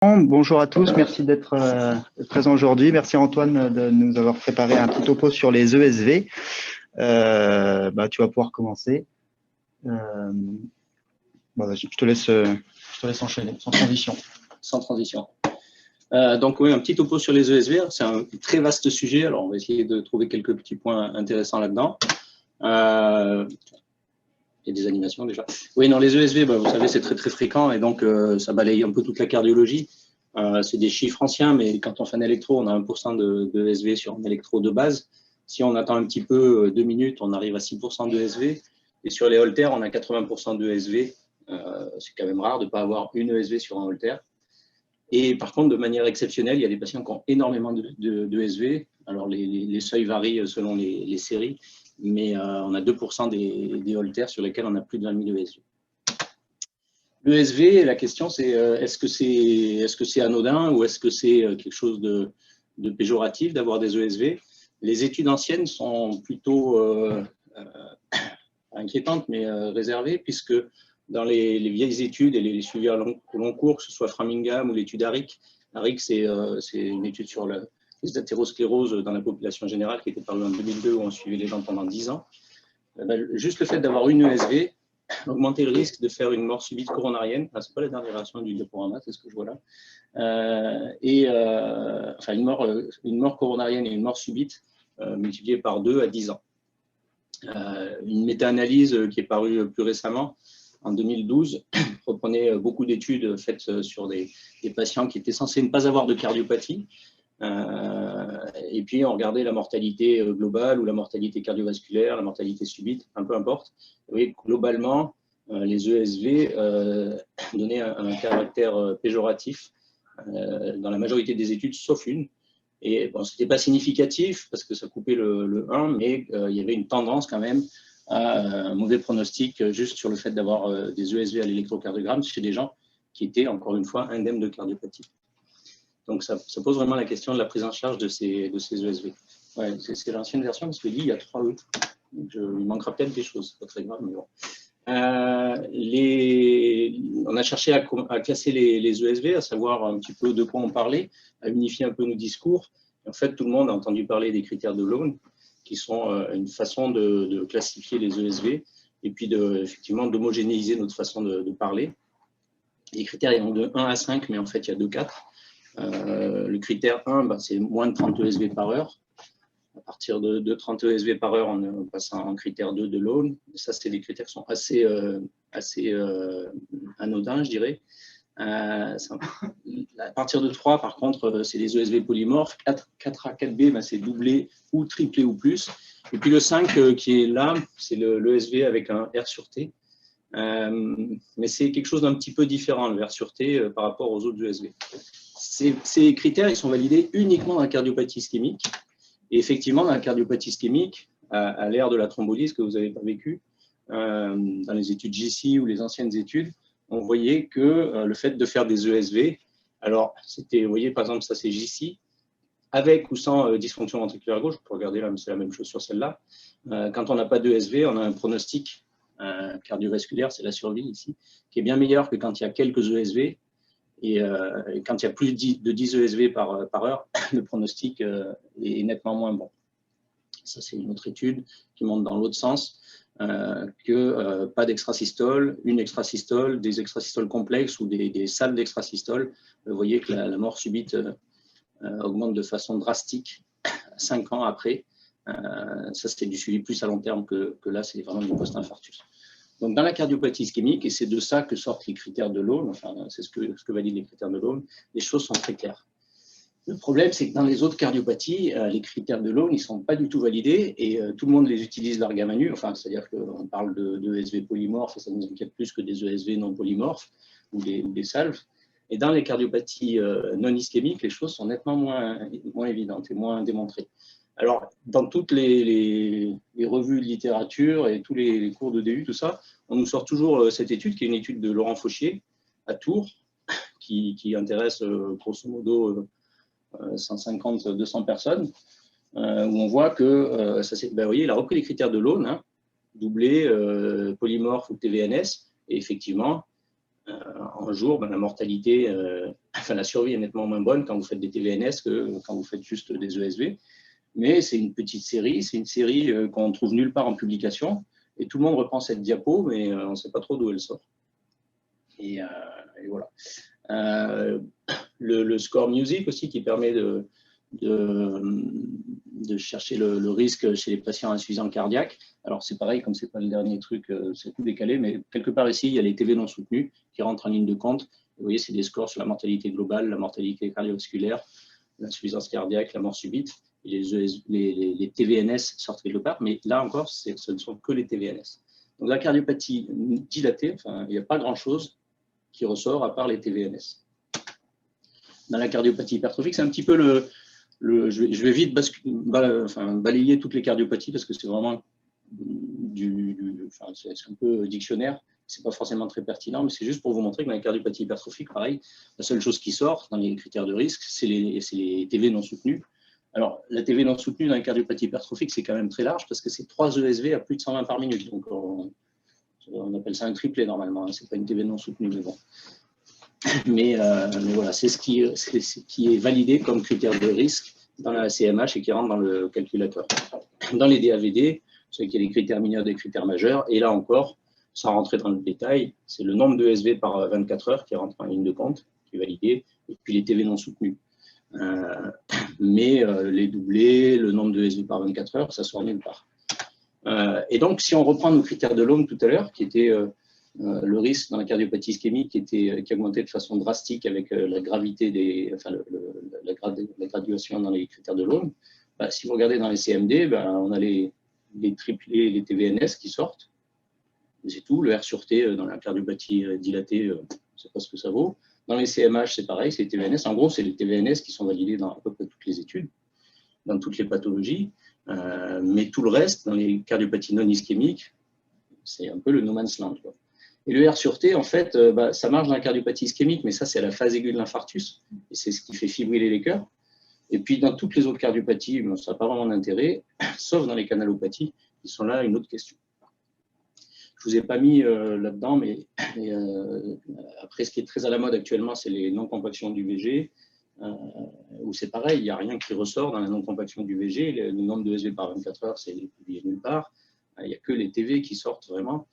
Bonjour à tous, merci d'être présents aujourd'hui. Merci Antoine de nous avoir préparé un petit topo sur les ESV. Tu vas pouvoir commencer. Je te laisse enchaîner, sans transition. Sans transition. Donc oui, un petit topo sur les ESV, c'est un très vaste sujet, alors on va essayer de trouver quelques petits points intéressants là-dedans. Il y a des animations déjà. Oui, non, les ESV, vous savez, c'est très très fréquent et donc ça balaye un peu toute la cardiologie. C'est des chiffres anciens, mais quand on fait un électro, on a 1% de ESV sur un électro de base. Si on attend un petit peu, 2 minutes, on arrive à 6% de ESV. Et sur les holters, on a 80% de ESV. C'est quand même rare de ne pas avoir une ESV sur un holter. Et par contre, de manière exceptionnelle, il y a des patients qui ont énormément de ESV. Alors, les seuils varient selon les séries, mais on a 2% des holters sur lesquels on a plus de 20 000 ESV. L'ESV, la question c'est est-ce que c'est anodin ou est-ce que c'est quelque chose de péjoratif d'avoir des ESV? Les études anciennes sont plutôt inquiétantes mais réservées, puisque dans les vieilles études et les suivis à long cours, que ce soit Framingham ou l'étude ARIC, c'est une étude sur les athéroscléroses dans la population générale qui était parue en 2002 où on suivait les gens pendant 10 ans. Juste le fait d'avoir une ESV augmenter le risque de faire une mort subite coronarienne. Ce n'est pas la dernière version du diaporama, c'est ce que je vois là. Enfin, une mort coronarienne et une mort subite multipliée par 2 à 10 ans. Une méta-analyse qui est parue plus récemment, en 2012, reprenait beaucoup d'études faites sur des patients qui étaient censés ne pas avoir de cardiopathie. Et puis on regardait la mortalité globale ou la mortalité cardiovasculaire, la mortalité subite, peu importe. Vous voyez, globalement, les ESV donnaient un caractère péjoratif dans la majorité des études, sauf une. Et bon, ce n'était pas significatif parce que ça coupait le 1, mais il y avait une tendance quand même à un mauvais pronostic juste sur le fait d'avoir des ESV à l'électrocardiogramme chez des gens qui étaient, encore une fois, indemnes de cardiopathie. Donc, ça pose vraiment la question de la prise en charge de ces ESV. Ouais, c'est l'ancienne version, parce que il y a 3 E. Donc, il manquera peut-être des choses, pas très grave, mais bon. On a cherché à classer les ESV, à savoir un petit peu de quoi on parlait, à unifier un peu nos discours. En fait, tout le monde a entendu parler des critères de Lone, qui sont une façon de classifier les ESV, et puis effectivement d'homogénéiser notre façon de parler. Les critères, ils vont de 1 à 5, mais en fait, il y a 2, 4. Le critère 1, c'est moins de 30 ESV par heure. À partir de 30 ESV par heure, on passe en critère 2 de Lone. Ça, c'est des critères qui sont assez anodins, je dirais. À partir de 3, par contre, c'est des ESV polymorphes. 4A, 4B, c'est doublé ou triplé ou plus. Et puis le 5 qui est là, c'est l'ESV avec un R sur T. Mais c'est quelque chose d'un petit peu différent, le R sur T, par rapport aux autres ESV. Ces critères, ils sont validés uniquement dans la cardiopathie ischémique. Et effectivement, dans la cardiopathie ischémique, à l'ère de la thrombolyse que vous n'avez pas vécu, dans les études JC ou les anciennes études, on voyait que le fait de faire des ESV, alors c'était, vous voyez, par exemple, ça c'est JC, avec ou sans dysfonction ventriculaire gauche, on peut regarder là, mais c'est la même chose sur celle-là. Quand on n'a pas d'ESV, on a un pronostic cardiovasculaire, c'est la survie ici, qui est bien meilleur que quand il y a quelques ESV. Et quand il y a plus de 10 ESV par heure, le pronostic est nettement moins bon. Ça, c'est une autre étude qui montre dans l'autre sens que pas d'extrasystole, une extrasystole, des extrasystoles complexes ou des salles d'extrasystole. Vous voyez que la mort subite augmente de façon drastique 5 ans après. Ça, c'est du suivi plus à long terme que là, c'est vraiment du post-infarctus. Donc, dans la cardiopathie ischémique, et c'est de ça que sortent les critères de Lone, enfin, c'est ce que valident les critères de Lone, les choses sont très claires. Le problème, c'est que dans les autres cardiopathies, les critères de Lone, ils ne sont pas du tout validés et tout le monde les utilise largam à nu, enfin, c'est-à-dire qu'on parle de ESV polymorphes et ça nous inquiète plus que des ESV non polymorphes ou des salves. Et dans les cardiopathies non ischémiques, les choses sont nettement moins évidentes et moins démontrées. Alors, dans toutes les revues de littérature et tous les cours de DU, tout ça, on nous sort toujours cette étude, qui est une étude de Laurent Fauchier, à Tours, qui intéresse grosso modo 150-200 personnes, où on voit que, vous voyez, il a repris les critères de Lone, doublé, polymorphe ou TVNS, et effectivement, en jour, ben, la mortalité, enfin la survie est nettement moins bonne quand vous faites des TVNS que quand vous faites juste des ESV. Mais c'est une petite série, c'est une série qu'on trouve nulle part en publication. Et tout le monde reprend cette diapo, mais on ne sait pas trop d'où elle sort. Et voilà. Le score music aussi qui permet de chercher le risque chez les patients insuffisants cardiaques. Alors c'est pareil, comme c'est pas le dernier truc, c'est tout décalé, mais quelque part ici, il y a les TV non soutenus qui rentrent en ligne de compte. Vous voyez, c'est des scores sur la mortalité globale, la mortalité cardiovasculaire, l'insuffisance cardiaque, la mort subite. Et les TVNS sortent quelque part, mais là encore, ce ne sont que les TVNS. Donc la cardiopathie dilatée, enfin, il n'y a pas grand-chose qui ressort à part les TVNS. Dans la cardiopathie hypertrophique, c'est un petit peu je vais vite balayer toutes les cardiopathies parce que c'est vraiment c'est un peu dictionnaire. C'est pas forcément très pertinent, mais c'est juste pour vous montrer que dans les cardiopathies hypertrophiques, pareil, la seule chose qui sort dans les critères de risque, c'est les TV non soutenus. Alors, la TV non soutenue dans les cardiopathie hypertrophique, c'est quand même très large parce que c'est 3 ESV à plus de 120 par minute. Donc, on appelle ça un triplet normalement. Hein. Ce n'est pas une TV non soutenue, mais bon. Mais voilà, c'est ce qui est validé comme critère de risque dans la CMH et qui rentre dans le calculateur. Dans les DAVD, vous savez qu'il y a des critères mineurs, des critères majeurs. Et là encore, sans rentrer dans le détail, c'est le nombre de ESV par 24 heures qui rentre en ligne de compte, qui est validé, et puis les TV non soutenus. Mais les doublés, le nombre de ESV par 24 heures, ça sort nulle part. Et donc, si on reprend nos critères de Lone tout à l'heure, qui était le risque dans la cardiopathie ischémique qui augmentait de façon drastique avec la gravité la graduation dans les critères de Lone, bah, si vous regardez dans les CMD, bah, on a les triplés, les TVNS qui sortent. C'est tout. Le R sur T dans la cardiopathie dilatée, je ne sais pas ce que ça vaut. Dans les CMH, c'est pareil, c'est les TVNS. En gros, c'est les TVNS qui sont validés dans à peu près toutes les études, dans toutes les pathologies. Mais tout le reste, dans les cardiopathies non ischémiques, c'est un peu le no man's land, quoi. Et le R sur T, en fait, ça marche dans la cardiopathie ischémique, mais ça, c'est à la phase aiguë de l'infarctus. Et c'est ce qui fait fibriller les cœurs. Et puis, dans toutes les autres cardiopathies, ça n'a pas vraiment d'intérêt, sauf dans les canalopathies, qui sont là une autre question. Je ne vous ai pas mis là-dedans, mais après, ce qui est très à la mode actuellement, c'est les non-compactions du VG, où c'est pareil, il n'y a rien qui ressort dans la non-compaction du VG. Le nombre de ESV par 24 heures, c'est publié nulle part. Il n'y a que les TV qui sortent vraiment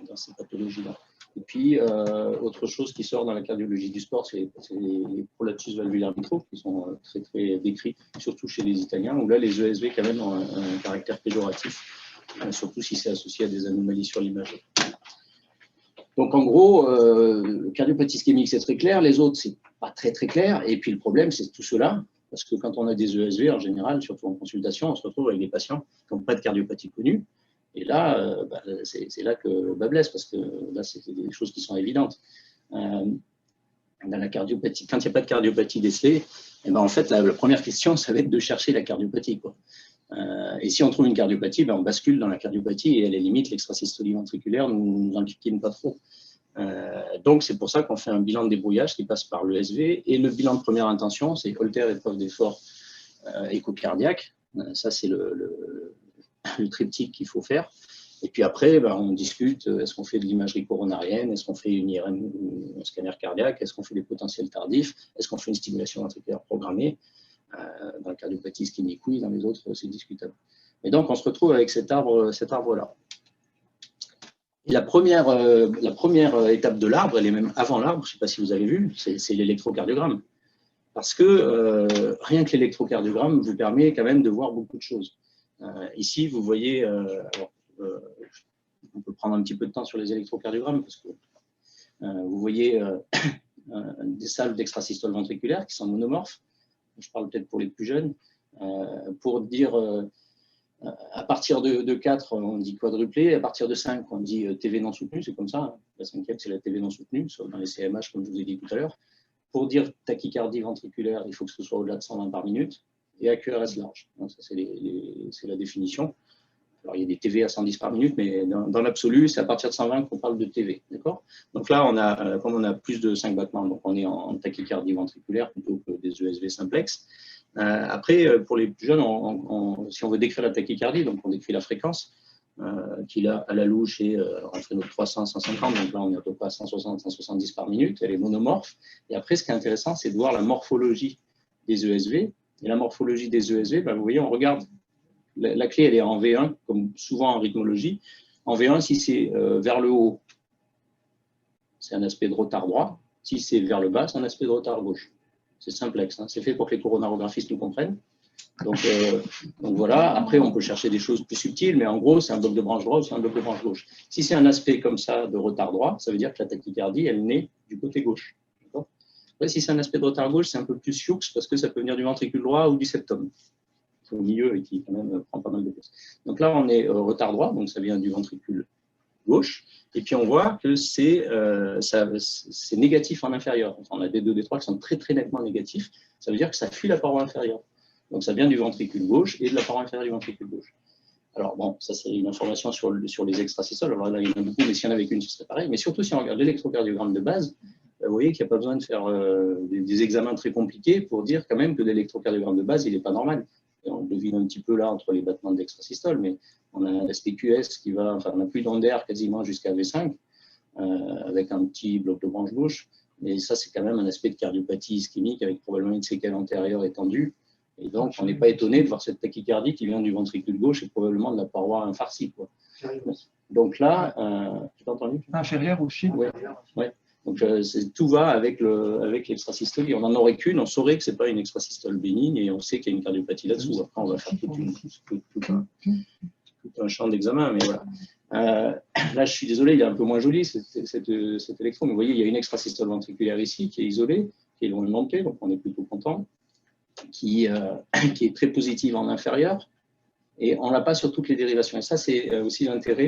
dans ces pathologies-là. Et puis, autre chose qui sort dans la cardiologie du sport, c'est les prolapsus valvulaires vitraux, qui sont très, très décrits, surtout chez les Italiens, où là, les ESV, quand même, ont un caractère péjoratif, surtout si c'est associé à des anomalies sur l'image. Donc, en gros, cardiopathie ischémique, c'est très clair. Les autres, c'est pas très, très clair. Et puis, le problème, c'est tout cela, parce que quand on a des ESV, en général, surtout en consultation, on se retrouve avec des patients qui n'ont pas de cardiopathie connue. Et là, c'est là que le bas blesse, parce que là, c'est des choses qui sont évidentes. Dans la cardiopathie, quand il n'y a pas de cardiopathie décelée, eh ben, en fait, la première question, ça va être de chercher la cardiopathie, quoi. Et si on trouve une cardiopathie, on bascule dans la cardiopathie et à la limite, l'extrasystolie ventriculaire ne nous enquiquine pas trop. Donc, c'est pour ça qu'on fait un bilan de débrouillage qui passe par l'ESV. Et le bilan de première intention, c'est Holter, épreuve d'effort échocardiaque. Ça, c'est le triptyque qu'il faut faire. Et puis après, on discute, est-ce qu'on fait de l'imagerie coronarienne, est-ce qu'on fait une IRM, un scanner cardiaque, est-ce qu'on fait des potentiels tardifs, est-ce qu'on fait une stimulation ventriculaire programmée. Dans la cardiopathie ischémique, oui, dans les autres, c'est discutable. Et donc, on se retrouve avec cet arbre-là. Et la première étape de l'arbre, elle est même avant l'arbre, je ne sais pas si vous avez vu, c'est l'électrocardiogramme. Parce que rien que l'électrocardiogramme vous permet quand même de voir beaucoup de choses. Ici, vous voyez, on peut prendre un petit peu de temps sur les électrocardiogrammes, parce que vous voyez des salves d'extrasystole ventriculaire qui sont monomorphes. Je parle peut-être pour les plus jeunes, pour dire à partir de 4, on dit quadruplé, à partir de 5, on dit TV non soutenue, c'est comme ça, hein. La 5e, c'est la TV non soutenue, sauf dans les CMH, comme je vous ai dit tout à l'heure. Pour dire tachycardie ventriculaire, il faut que ce soit au-delà de 120 par minute, et AQRS large. Donc, ça, c'est la définition. Alors, il y a des TV à 110 par minute, mais dans l'absolu, c'est à partir de 120 qu'on parle de TV. D'accord ? Donc là, comme on a plus de 5 battements, donc on est en tachycardie ventriculaire plutôt que des ESV simplex. Après, pour les plus jeunes, si on veut décrire la tachycardie, donc on décrit la fréquence, qu'il a à la louche est entre notre 300 150, donc là on est à peu près à 160, 170 par minute, elle est monomorphe. Et après, ce qui est intéressant, c'est de voir la morphologie des ESV. Et la morphologie des ESV, vous voyez, on regarde, la clé elle est en V1, comme souvent en rythmologie. En V1, si c'est vers le haut, c'est un aspect de retard droit. Si c'est vers le bas, c'est un aspect de retard gauche. C'est simplexe, hein. C'est fait pour que les coronarographistes nous comprennent. Donc voilà, après on peut chercher des choses plus subtiles, mais en gros c'est un bloc de branche droit ou c'est un bloc de branche gauche. Si c'est un aspect comme ça de retard droit, ça veut dire que la tachycardie elle naît du côté gauche. Après, si c'est un aspect de retard gauche, c'est un peu plus sioux parce que ça peut venir du ventricule droit ou du septum, au milieu et qui quand même prend pas mal de place. Donc là on est retard droit, donc ça vient du ventricule gauche, et puis on voit que c'est négatif en inférieur. Enfin, on a des 2, des 3 qui sont très très nettement négatifs, ça veut dire que ça fuit la paroi inférieure. Donc ça vient du ventricule gauche et de la paroi inférieure du ventricule gauche. Alors bon, ça c'est une information sur les extrasystoles, alors là il y en a beaucoup, mais s'il y en avait qu'une, ce serait pareil. Mais surtout si on regarde l'électrocardiogramme de base, vous voyez qu'il n'y a pas besoin de faire des examens très compliqués pour dire quand même que l'électrocardiogramme de base, il n'est pas normal. Et on le devine un petit peu là entre les battements d'extrasystole, mais on a un SPQS qui va, enfin on n'a plus d'onde d'air quasiment jusqu'à V5, avec un petit bloc de branche gauche. Mais ça c'est quand même un aspect de cardiopathie ischémique avec probablement une séquelle antérieure étendue. Et donc, on n'est pas étonné de voir cette tachycardie qui vient du ventricule gauche et probablement de la paroi infarcie, quoi. Donc là, tu t'as entendu? Inférieure aussi. Oui. Ouais. Donc tout va avec l'extrasystolie. On n'en aurait qu'une, on saurait que ce n'est pas une extrasystole bénigne et on sait qu'il y a une cardiopathie là-dessous. Après, on va faire tout un champ d'examen, mais voilà. Là, je suis désolé, il est un peu moins joli cet électron, mais vous voyez, il y a une extrasystole ventriculaire ici qui est isolée, qui est loin de monter, donc on est plutôt content. Qui est très positive en inférieur, et on ne l'a pas sur toutes les dérivations. Et ça, c'est aussi l'intérêt,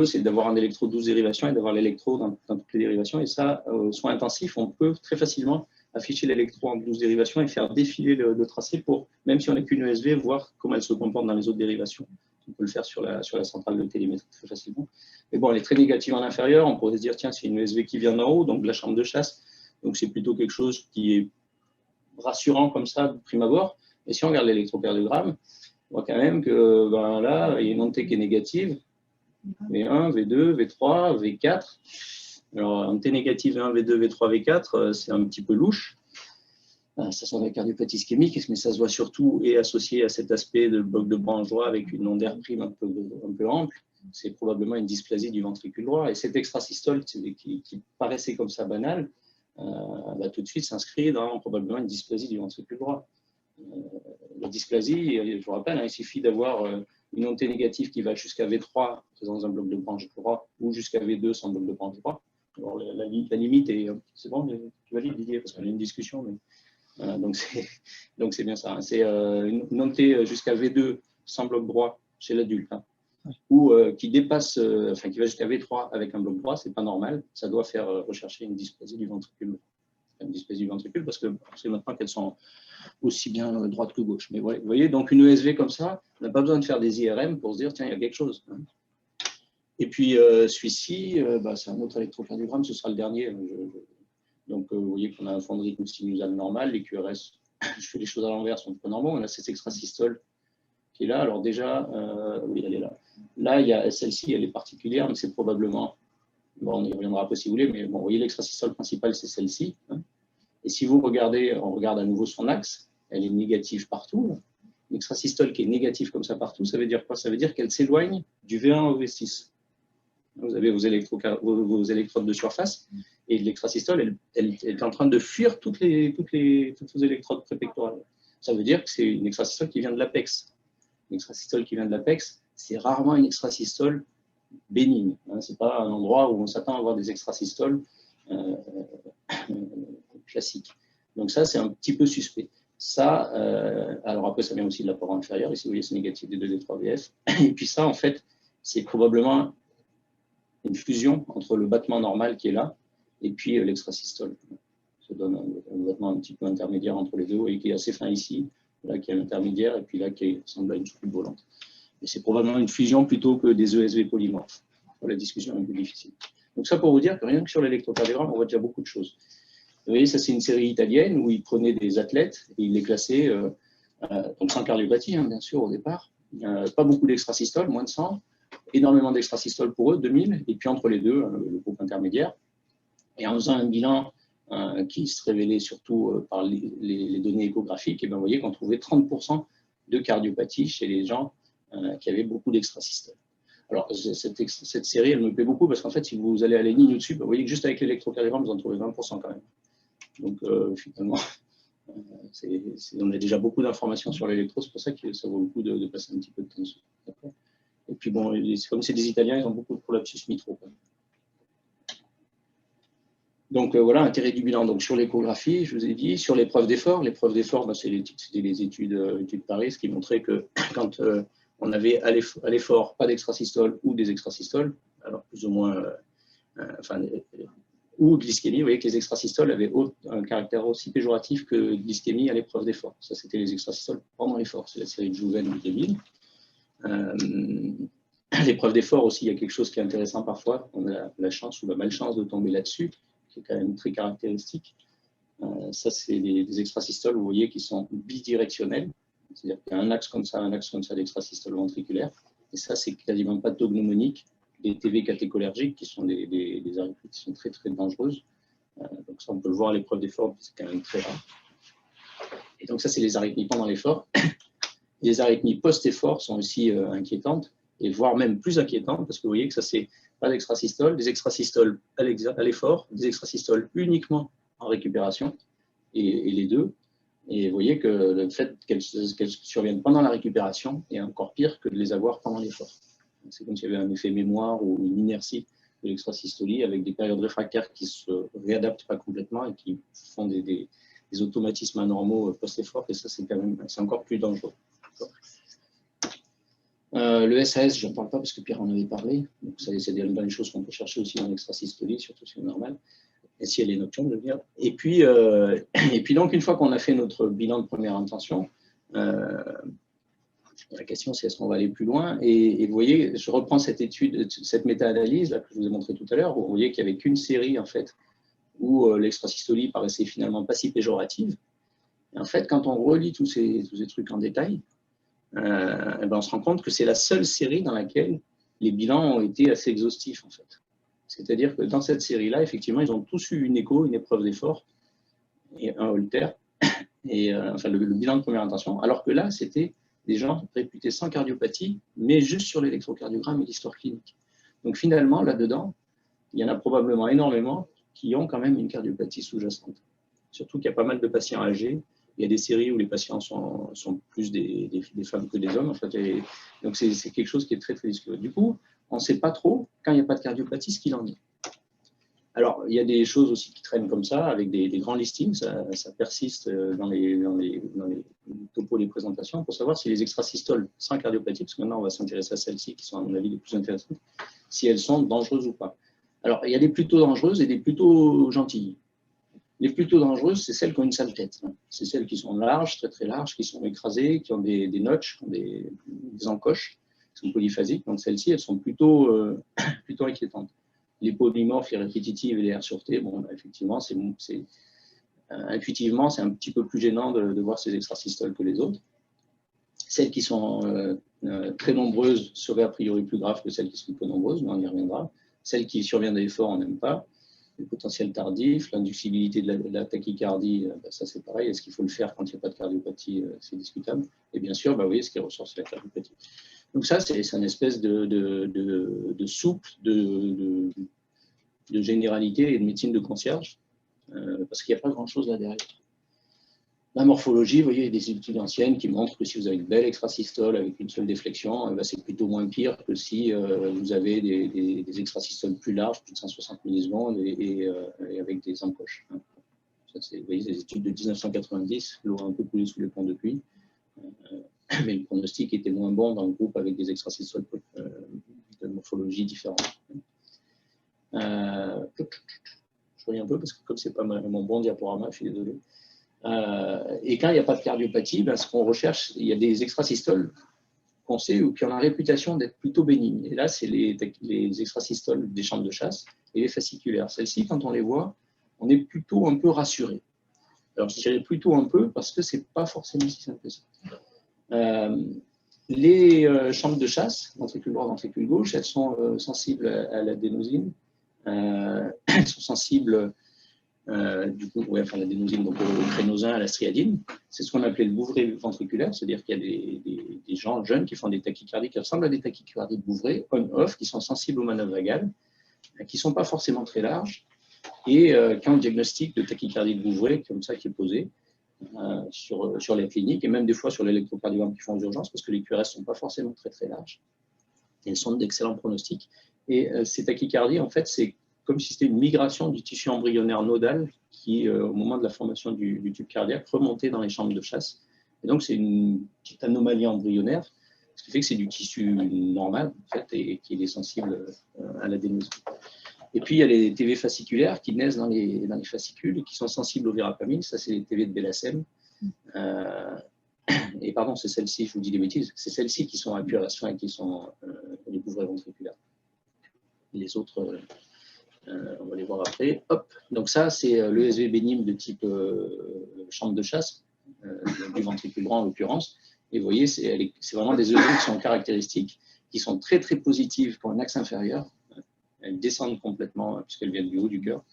c'est d'avoir un électrode 12 dérivations et d'avoir l'électrode dans toutes les dérivations. Et ça, soit intensif, on peut très facilement afficher l'électrode en 12 dérivations et faire défiler le tracé pour, même si on n'a qu'une ESV, voir comment elle se comporte dans les autres dérivations. On peut le faire sur la centrale de télémétrie très facilement. Mais bon, elle est très négative en inférieur. On pourrait se dire, tiens, c'est une ESV qui vient d'en haut, donc de la chambre de chasse. Donc c'est plutôt quelque chose qui est rassurant comme ça de prime abord, mais si on regarde l'électrocardiogramme, on voit quand même que là, il y a une onde T qui est négative, V1, V2, V3, V4. Alors, onde T négative V1, V2, V3, V4, c'est un petit peu louche. Ça sent la cardiopathie ischémique, mais ça se voit surtout et associé à cet aspect de bloc de branche droit avec une onde R' un peu ample. C'est probablement une dysplasie du ventricule droit. Et cette extrasystole qui paraissait comme ça banale, va tout de suite s'inscrire dans probablement une dysplasie du ventricule droit. La dysplasie, je vous rappelle, il suffit d'avoir une onde T négative qui va jusqu'à V3 dans un bloc de branche droit ou jusqu'à V2 sans bloc de branche droit. Alors la limite est, c'est bon, tu valides Didier, parce qu'on a une discussion, mais donc c'est bien ça. C'est une onde T jusqu'à V2 sans bloc droit chez l'adulte. Ou qui dépasse, enfin qui va jusqu'à V3 avec un bloc droit, c'est pas normal. Ça doit faire rechercher une dysplasie du ventricule. Une dysplasie du ventricule parce que c'est maintenant qu'elles sont aussi bien droite que gauche. Mais ouais, vous voyez, donc une ESV comme ça, on n'a pas besoin de faire des IRM pour se dire tiens, il y a quelque chose. Et puis celui-ci, c'est un autre électrocardiogramme, ce sera le dernier. Donc vous voyez qu'on a un fond de rythme sinusal normal, les QRS, je fais les choses à l'envers, sont peu normaux. On a cette extrasystole qui est là. Alors déjà, oui, elle est là. Là, il y a celle-ci, elle est particulière, mais c'est probablement, bon, on y reviendra pas si vous voulez, mais bon, vous voyez, l'extrasystole principale, c'est celle-ci. Et si vous regardez, on regarde à nouveau son axe, elle est négative partout. L'extrasystole qui est négative comme ça partout, ça veut dire quoi? Ça veut dire qu'elle s'éloigne du V1 au V6. Vous avez vos électrodes de surface, et l'extrasystole, elle est en train de fuir toutes vos électrodes prépectorales. Ça veut dire que c'est une extrasystole qui vient de l'apex. Une extrasystole qui vient de l'apex, c'est rarement une extrasystole bénigne. Ce n'est pas un endroit où on s'attend à avoir des extrasystoles classiques. Donc ça, c'est un petit peu suspect. Ça, alors après, ça vient aussi de la paroi inférieure. Ici, vous voyez, c'est négatif des 2D3VF. Et puis ça, en fait, c'est probablement une fusion entre le battement normal qui est là et puis l'extrasystole. Ça donne un battement un petit peu intermédiaire entre les deux et qui est assez fin ici, là qui est l'intermédiaire et puis là qui ressemble à une soucoupe volante. Et c'est probablement une fusion plutôt que des ESV polymorphes. La discussion est un peu difficile. Donc ça pour vous dire que rien que sur l'électrocardiogramme, on voit déjà beaucoup de choses. Vous voyez, ça c'est une série italienne où ils prenaient des athlètes et ils les classaient, donc sans cardiopathie, bien sûr, au départ. Pas beaucoup d'extrasystole, moins de 100. énormément d'extrasystoles pour eux, 2000, et puis entre les deux, le groupe intermédiaire. Et en faisant un bilan qui se révélait surtout par les données échographiques, et bien, vous voyez qu'on trouvait 30% de cardiopathie chez les gens qui avaient beaucoup d'extrasystoles. Alors, cette série, elle me plaît beaucoup parce qu'en fait, si vous allez à la ligne au-dessus, vous voyez que juste avec l'électrocardiogramme, vous en trouvez 20% quand même. Donc, finalement, on a déjà beaucoup d'informations sur l'électro, c'est pour ça que ça vaut le coup de passer un petit peu de temps dessus. Et puis, bon, comme c'est des Italiens, ils ont beaucoup de prolapsus mitraux. Donc, voilà l'intérêt du bilan. Donc, sur l'échographie, je vous ai dit, sur l'épreuve d'effort, c'est les études Paris qui montraient que quand on avait à l'effort pas d'extrasystole ou des extrasystoles, alors plus ou moins, ou glycémie, vous voyez que les extrasystoles avaient un caractère aussi péjoratif que glycémie à l'épreuve d'effort. Ça, c'était les extrasystoles pendant l'effort. C'est la série de Jouven de 2000. L'épreuve d'effort aussi, il y a quelque chose qui est intéressant parfois. On a la chance ou la malchance de tomber là-dessus, qui est quand même très caractéristique. Ça, c'est des extrasystoles, vous voyez, qui sont bidirectionnels. C'est-à-dire qu'il y a un axe comme ça d'extrasystole ventriculaire. Et ça, c'est quasiment pas pathognomonique. Des TV catécholergiques, qui sont des arythmies qui sont très, très dangereuses. Donc ça, on peut le voir à l'épreuve d'effort, c'est quand même très rare. Et donc ça, c'est les arythmies pendant l'effort. Les arythmies post-effort sont aussi inquiétantes, et voire même plus inquiétantes, parce que vous voyez que ça, c'est pas d'extrasystole, des extrasystoles à l'effort, des extrasystoles uniquement en récupération, et les deux. Et vous voyez que le fait qu'elles surviennent pendant la récupération est encore pire que de les avoir pendant l'effort. C'est comme s'il y avait un effet mémoire ou une inertie de l'extrasystolie avec des périodes réfractaires qui ne se réadaptent pas complètement et qui font des automatismes anormaux post-effort. Et ça, c'est encore plus dangereux. Le SAS, je n'en parle pas parce que Pierre en avait parlé. Donc, ça, c'est des choses qu'on peut chercher aussi dans l'extrasystolie, surtout si c'est normal. Et si elle est nocturne, je veux dire. Et puis donc, une fois qu'on a fait notre bilan de première intention, la question, c'est est-ce qu'on va aller plus loin et vous voyez, je reprends cette méta-analyse que je vous ai montré tout à l'heure, où vous voyez qu'il n'y avait qu'une série, en fait, où l'extrasystolie paraissait finalement pas si péjorative. Et en fait, quand on relit tous ces trucs en détail, on se rend compte que c'est la seule série dans laquelle les bilans ont été assez exhaustifs, en fait. C'est-à-dire que dans cette série-là, effectivement, ils ont tous eu une écho, une épreuve d'effort, et un Holter, et le bilan de première intention, alors que là, c'était des gens réputés sans cardiopathie, mais juste sur l'électrocardiogramme et l'histoire clinique. Donc finalement, là-dedans, il y en a probablement énormément qui ont quand même une cardiopathie sous-jacente. Surtout qu'il y a pas mal de patients âgés. Il y a des séries où les patients sont plus des femmes que des hommes. En fait, donc c'est quelque chose qui est très, très discuté. Du coup, on ne sait pas trop, quand il n'y a pas de cardiopathie, ce qu'il en est. Alors, il y a des choses aussi qui traînent comme ça, avec des grands listings, ça persiste dans les topos des présentations, pour savoir si les extrasystoles sans cardiopathie, parce que maintenant on va s'intéresser à celles-ci, qui sont à mon avis les plus intéressantes, si elles sont dangereuses ou pas. Alors, il y a des plutôt dangereuses et des plutôt gentilles. Les plutôt dangereuses, c'est celles qui ont une sale tête. C'est celles qui sont larges, très très larges, qui sont écrasées, qui ont des notches, qui ont des encoches, qui sont polyphasiques. Donc celles-ci, elles sont plutôt inquiétantes. Les polymorphes, les répétitives et les R sur T, bon, effectivement, intuitivement, c'est un petit peu plus gênant de voir ces extrasystoles que les autres. Celles qui sont très nombreuses seraient a priori plus graves que celles qui sont peu nombreuses, mais on y reviendra. Celles qui surviennent à l'effort, on n'aime pas. Le potentiel tardif, l'inducibilité de la tachycardie, ça c'est pareil. Est-ce qu'il faut le faire quand il n'y a pas de cardiopathie? C'est discutable. Et bien sûr, vous voyez, ce qui ressort, c'est la cardiopathie. Donc ça, c'est une espèce de soupe de généralité et de médecine de concierge, parce qu'il n'y a pas grand-chose là derrière. La morphologie, vous voyez, il y a des études anciennes qui montrent que si vous avez une belle extrasystole avec une seule déflexion, c'est plutôt moins pire que si vous avez des extrasystoles plus larges, plus de 160 millisecondes, et avec des encoches. Ça, vous voyez, des études de 1990, l'eau a un peu coulé sous les ponts depuis, mais le pronostic était moins bon dans le groupe avec des extrasystoles de morphologie différente. Je reviens un peu parce que comme c'est pas mon bon diaporama, je suis désolé. Et quand il n'y a pas de cardiopathie, ce qu'on recherche, il y a des extrasystoles qu'on sait ou qui ont la réputation d'être plutôt bénignes. Et là, c'est les extrasystoles des chambres de chasse et les fasciculaires. Celles-ci, quand on les voit, on est plutôt un peu rassuré. Alors, je dirais plutôt un peu parce que ce n'est pas forcément si simple que ça. Les chambres de chasse, ventricule droit, ventricule gauche, elles sont sensibles à l'adénosine. Elles sont sensibles du coup, ouais, enfin, l'adénosine, donc au crénosin, à la striadine. C'est ce qu'on appelait le bouvret ventriculaire, c'est-à-dire qu'il y a des gens jeunes qui font des tachycardies qui ressemblent à des tachycardies de bouvret, on-off, qui sont sensibles aux manœuvres vagales, qui ne sont pas forcément très larges, et qui ont le diagnostic de tachycardie de bouvret, comme ça, qui est posé sur les cliniques, et même des fois sur l'électrocardiogramme qui font aux urgences, parce que les QRS ne sont pas forcément très, très larges. Et elles sont d'excellents pronostics. Et ces tachycardies, en fait, c'est comme si c'était une migration du tissu embryonnaire nodal qui, au moment de la formation du tube cardiaque, remontait dans les chambres de chasse. Et donc, c'est une petite anomalie embryonnaire, ce qui fait que c'est du tissu normal, en fait, et qu'il est sensible à l'adénosine. Et puis, il y a les TV fasciculaires qui naissent dans les fascicules et qui sont sensibles au verapamil. Ça, c'est les TV de Bellacem. Et pardon, c'est celles-ci, je vous dis des bêtises, c'est celles-ci qui sont à puration et qui sont les bouvrets ventriculaires. Les autres, on va les voir après. Hop. Donc ça, c'est l'ESV bénigne de type chambre de chasse, du ventricule droit en l'occurrence. Et vous voyez, c'est vraiment des ESV qui sont caractéristiques, qui sont très très positives pour un axe inférieur. Elles descendent complètement puisqu'elles viennent du haut du cœur.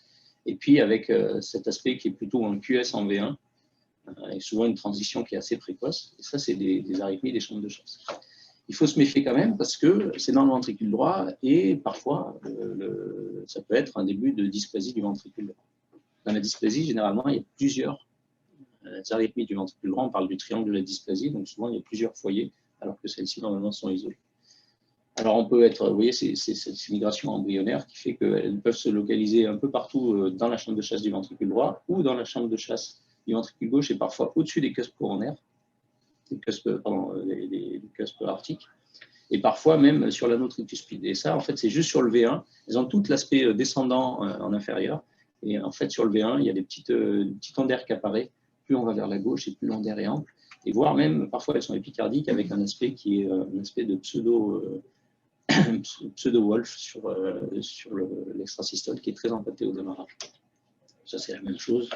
Et puis avec cet aspect qui est plutôt un QS en V1, et souvent une transition qui est assez précoce. Et ça, c'est des arythmies des chambres de chasse. Il faut se méfier quand même parce que c'est dans le ventricule droit et parfois, ça peut être un début de dysplasie du ventricule droit. Dans la dysplasie, généralement, il y a plusieurs arythmies du ventricule droit. On parle du triangle de la dysplasie, donc souvent, il y a plusieurs foyers, alors que celles-ci, normalement, sont isolées. Alors, on peut être, vous voyez, c'est cette migration embryonnaire qui fait qu'elles peuvent se localiser un peu partout dans la chambre de chasse du ventricule droit ou dans la chambre de chasse du ventricule gauche et parfois au-dessus des cuspes coronaires, les cuspes arctiques, et parfois même sur l'anneau tricuspide. Et ça, en fait, c'est juste sur le V1. Elles ont tout l'aspect descendant en inférieur. Et en fait, sur le V1, il y a des petites ondes d'air qui apparaissent. Plus on va vers la gauche et plus l'onde d'air est ample. Et voire même, parfois, elles sont épicardiques avec un aspect qui est un aspect de pseudo-wolf sur l'extrasystole qui est très empâté au démarrage. Ça, c'est la même chose.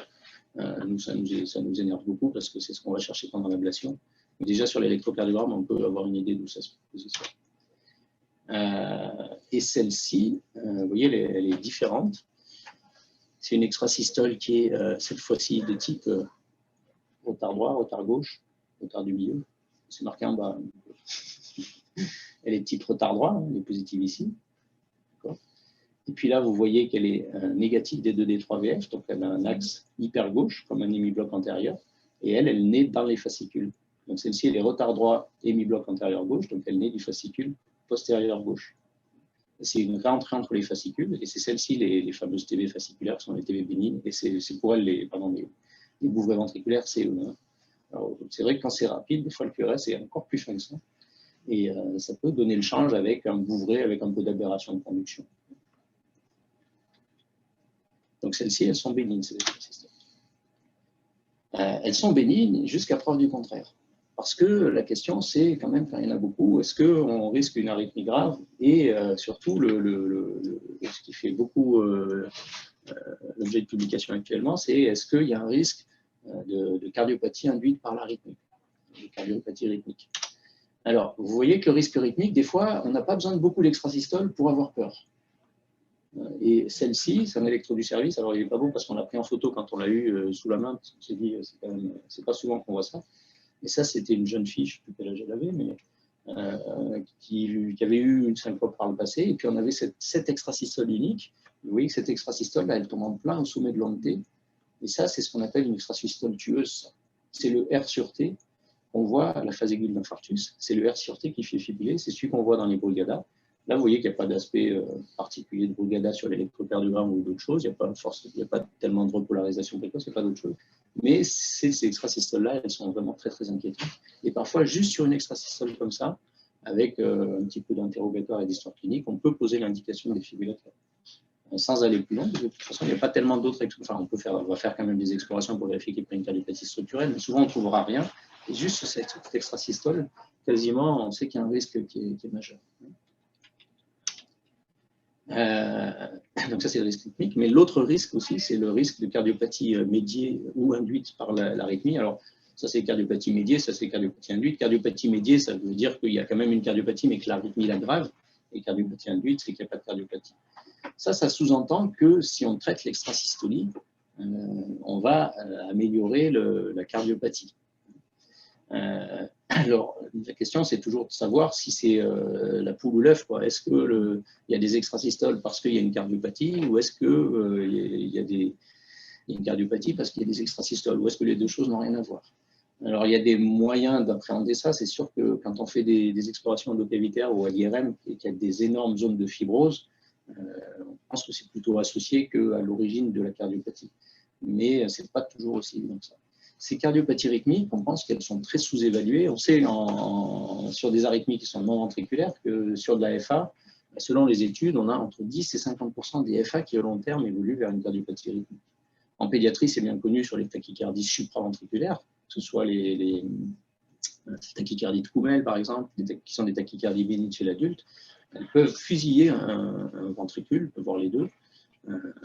Nous, ça nous énerve beaucoup parce que c'est ce qu'on va chercher pendant l'ablation. Mais déjà, sur l'électrocardiogramme, on peut avoir une idée d'où ça se positionne. Et celle-ci, vous voyez, elle est différente. C'est une extrasystole qui est cette fois-ci de type retard droit, retard gauche, retard du milieu. C'est marqué en bas. Elle est de type retard droit, elle est positive ici. Et puis là, vous voyez qu'elle est négative des 2D3VF, donc elle a un axe hyper gauche, comme un hémibloc antérieur, et elle naît dans les fascicules. Donc celle-ci, elle est retard droit, hémibloc antérieur gauche, donc elle naît du fascicule postérieur gauche. C'est une réentrée entre les fascicules, et c'est celle-ci, les fameuses TV fasciculaires, qui sont les TV bénignes, et c'est pour elles les bouvrets ventriculaires, c'est vrai que quand c'est rapide, des fois le QRS est encore plus fin que ça, et ça peut donner le change avec un bouvret, avec un peu d'aberration de conduction. Donc celles-ci, elles sont bénignes, ces extrasystole. Elles sont bénignes jusqu'à preuve du contraire. Parce que la question, c'est quand même, quand il y en a beaucoup, est-ce qu'on risque une arythmie grave? Et surtout, ce qui fait beaucoup l'objet de publication actuellement, c'est est-ce qu'il y a un risque de cardiopathie induite par l'arythmie, de cardiopathie rythmique. Alors, vous voyez que le risque rythmique, des fois, on n'a pas besoin de beaucoup d'extrasystole pour avoir peur. Et celle-ci, c'est un électro du service. Alors, il n'est pas beau parce qu'on l'a pris en photo quand on l'a eu sous la main. Parce qu'on s'est dit, c'est pas souvent qu'on voit ça. Et ça, c'était une jeune fille, je ne sais plus quel âge elle avait, mais qui avait eu une syncope par le passé. Et puis, on avait cette extrasystole unique. Vous voyez que cette extrasystole, là, elle tombe en plein au sommet de l'onde T. Et ça, c'est ce qu'on appelle une extrasystole tueuse. C'est le R sur T. On voit la phase aiguë d'infarctus. C'est le R sur T qui fait fibiller. C'est celui qu'on voit dans les brugada. Là, vous voyez qu'il n'y a pas d'aspect particulier de brugada sur l'électrocardiogramme ou d'autres choses. Il n'y a pas tellement de repolarisation précoce, il n'y a pas d'autre chose. Mais ces extrasystoles-là, elles sont vraiment très, très inquiétantes. Et parfois, juste sur une extrasystole comme ça, avec un petit peu d'interrogatoire et d'histoire clinique, on peut poser l'indication des fibrillateurs. Sans aller plus loin, de toute façon, il n'y a pas tellement d'autres. Enfin, on va faire quand même des explorations pour vérifier qu'il n'y a pas une cardiopathie structurelle, mais souvent, on ne trouvera rien. Et juste sur cette extrasystole, quasiment, on sait qu'il y a un risque qui est majeur. Donc ça, c'est le risque rythmique. Mais l'autre risque aussi, c'est le risque de cardiopathie médiée ou induite par l'arythmie. Alors, Ça, c'est cardiopathie médiée, ça, c'est cardiopathie induite. Cardiopathie médiée, ça veut dire qu'il y a quand même une cardiopathie, mais que l'arythmie l'aggrave. Et cardiopathie induite, c'est qu'il n'y a pas de cardiopathie. Ça sous-entend que si on traite l'extrasystolie, on va améliorer la cardiopathie. Alors, la question, c'est toujours de savoir si c'est la poule ou l'œuf. Est-ce qu'il y a des extrasystoles parce qu'il y a une cardiopathie, ou est-ce qu'il y a une cardiopathie parce qu'il y a des extrasystoles, ou est-ce que les deux choses n'ont rien à voir? Alors, il y a des moyens d'appréhender ça. C'est sûr que quand on fait des explorations endocavitaires ou à l'IRM et qu'il y a des énormes zones de fibrose, on pense que c'est plutôt associé qu'à l'origine de la cardiopathie. Mais ce n'est pas toujours aussi évident que ça. Ces cardiopathies rythmiques, on pense qu'elles sont très sous-évaluées. On sait sur des arythmies qui sont non ventriculaires que sur de la FA, selon les études, on a entre 10 et 50% des FA qui, à long terme, évoluent vers une cardiopathie rythmique. En pédiatrie, c'est bien connu sur les tachycardies supraventriculaires, que ce soit les tachycardies de Koumel, par exemple, qui sont des tachycardies bénignes chez l'adulte. Elles peuvent fusiller un ventricule, voire les deux.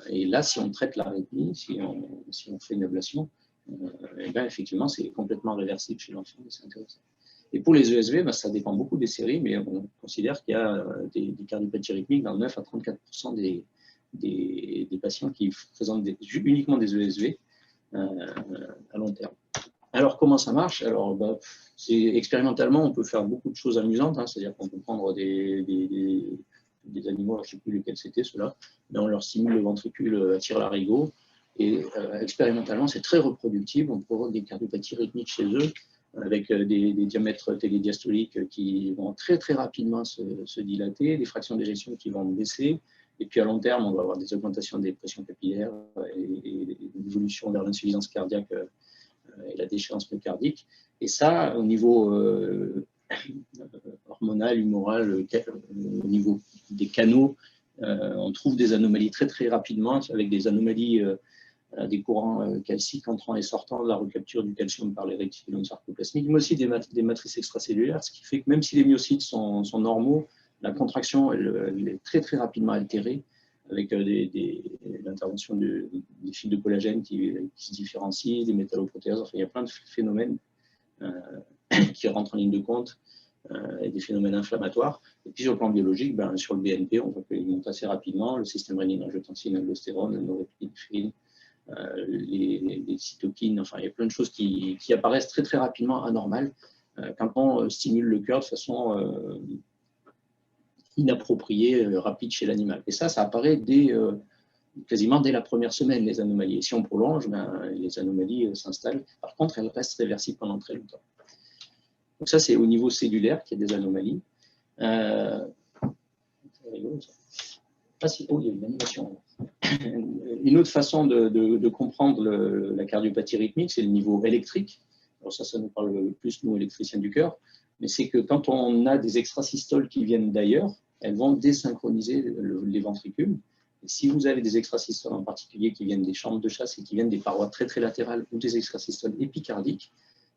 Et là, si on traite l'arythmie, si on fait une ablation, et bien, effectivement, c'est complètement réversible chez l'enfant, c'est intéressant. Et pour les ESV, ça dépend beaucoup des séries, mais on considère qu'il y a des cardiopathies rythmiques dans 9 à 34% des patients qui présentent uniquement des ESV à long terme. Alors, comment ça marche? Alors, expérimentalement, on peut faire beaucoup de choses amusantes, c'est-à-dire qu'on peut prendre des animaux, je ne sais plus lesquels c'était, ceux-là, mais on leur simule le ventricule à tire-larigot, et expérimentalement, c'est très reproductible. On provoque des cardiopathies rythmiques chez eux, avec des diamètres télédiastoliques qui vont très très rapidement se dilater, des fractions d'éjection qui vont baisser, et puis à long terme, on va avoir des augmentations des pressions capillaires et une évolution vers l'insuffisance cardiaque et la déchéance myocardique. Et ça, au niveau hormonal, humoral, au niveau des canaux, on trouve des anomalies très très rapidement, avec des anomalies des courants calciques entrant et sortant de la recapture du calcium par les réticulomes sarcoplasmiques, mais aussi des matrices extracellulaires, ce qui fait que même si les myocytes sont normaux, la contraction elle est très très rapidement altérée, avec l'intervention des fils de collagène qui se différencient, des métalloprotéases, enfin il y a plein de phénomènes qui rentrent en ligne de compte, et des phénomènes inflammatoires. Et puis sur le plan biologique, sur le BNP, on voit qu'il monte assez rapidement, le système rénine-angiotensine, l'aldostérone, le norépinéphrine, les cytokines, enfin il y a plein de choses qui apparaissent très très rapidement anormales quand on stimule le cœur de façon inappropriée, rapide chez l'animal. Et ça apparaît quasiment dès la première semaine, les anomalies. Et si on prolonge, les anomalies s'installent. Par contre, elles restent réversibles pendant très longtemps. Donc ça, c'est au niveau cellulaire qu'il y a des anomalies. Il y a une animation. Une autre façon de comprendre la cardiopathie rythmique, c'est le niveau électrique. Alors ça nous parle plus, nous, électriciens du cœur, mais c'est que quand on a des extrasystoles qui viennent d'ailleurs, elles vont désynchroniser les ventricules. Et si vous avez des extrasystoles en particulier qui viennent des chambres de chasse et qui viennent des parois très très latérales ou des extrasystoles épicardiques,